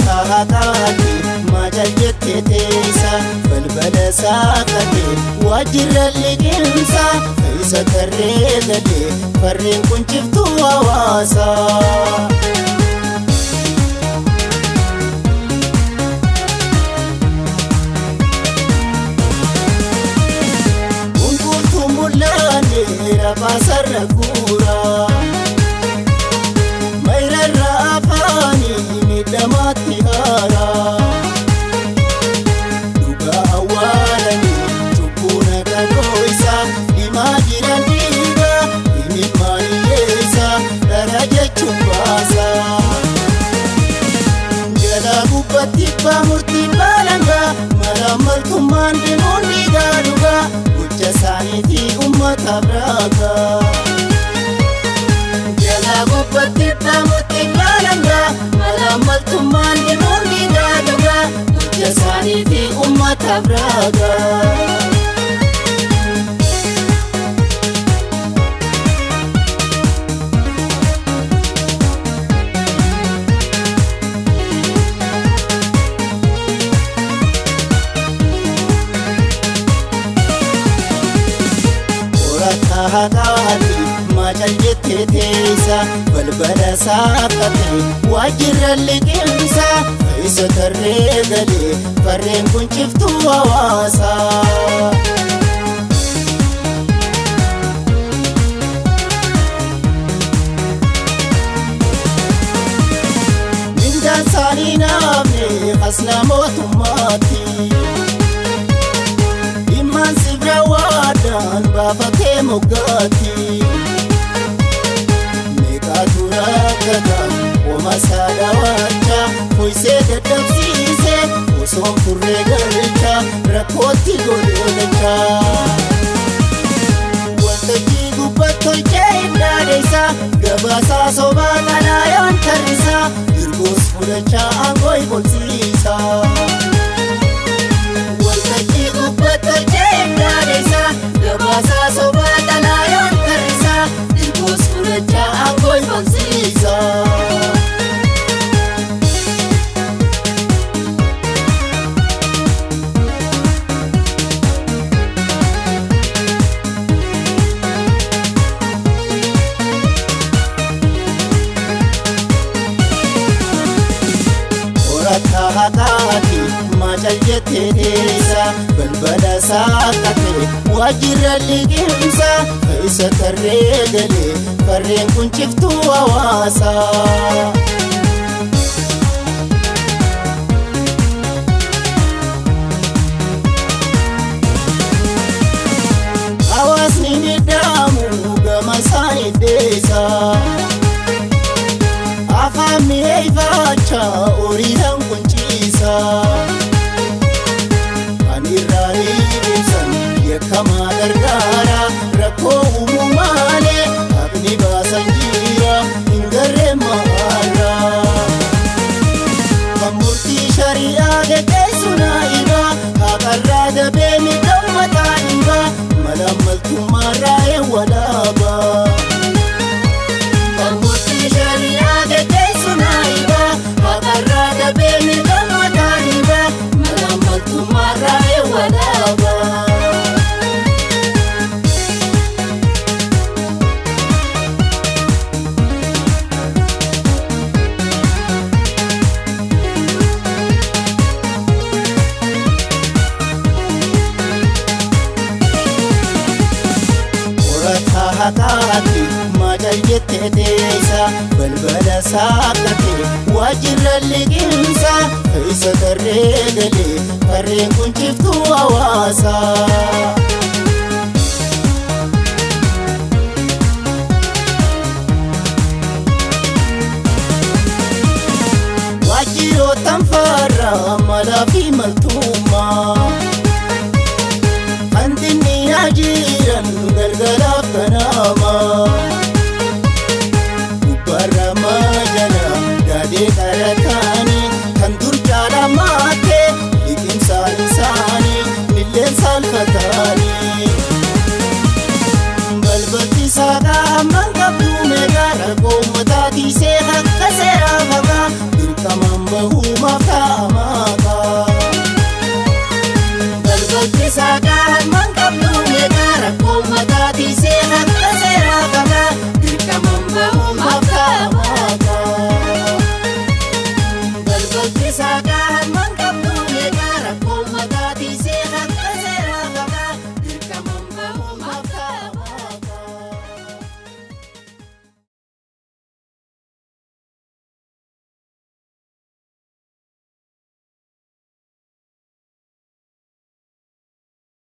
taataati maal jettee teessa balbala saaqate waajjira liqimsa isa tarree galee farreen kun ciftuu hawaasa. Unguutuu mul'aane rabaasarra guura mayrarra afaanii miidhamaatti haara dhugaa awwaalanii cubbuu nagaloo isaa himaa jiran dhiiga himimmaan hiyyeessa dhara jechuun baasa. Jalaa gubbatti baamurtii baalangaa mala maltummaan deemuun dhiigaa dhugaa gocha isaaniitii uummataaf raagaa. Jalaa gubbatti baamurtii baalangaa mala maltummaan deemuun dhiigaa dhugaa gocha isaaniitii uummataaf raagaa. Taataati maal jettee teessa balbala saaqate waajjira liqimsa isa tarree galee farreen kun ciftuu hawaasa. Mindaan isaanii naafne hasna mootummaatti dhimmaan sibira waadaan baafatee moggaatti meeqaatu rakkata qooma saadawaacha foysee dadhabsiise osoon furree galcha rakkootti godhoolecha. Waltajjii gubbatti tolchee hidhaadheessa gabaasaa sobaa kanaa yoon tarrisa dirgoos fudhachaa aangoo bolsiisa. Waltajjii gubbatti tolchee hidhaadheessa gabaasaa sobaa kanaa yoon tarrisa dirgoos fudhachaa aangoo bolsiisa. Taataati maal jettee teessa balbala saaqate waajjira liqimsa isa tarree galee farreen kun ciftuu hawaasa. Hawaasni miidhamu gama isaanii dheessa afaan mi'eeffachaa horiidhaan kunciisa. Ani irraa hiibsan yakkamaa gargaara rakkoo uumuu malee haqni baasan jira hin garreen maara. Kan murtii shari'aa geggeessu naa'iba haqarraa dabee miidhamu mataa dhiba mala maltummaarraa eewwalaaba. Taataati maal jettee teessa balbala saaqate waajjira liqimsa isa tarree galee farreen kun ciftuu hawaasa.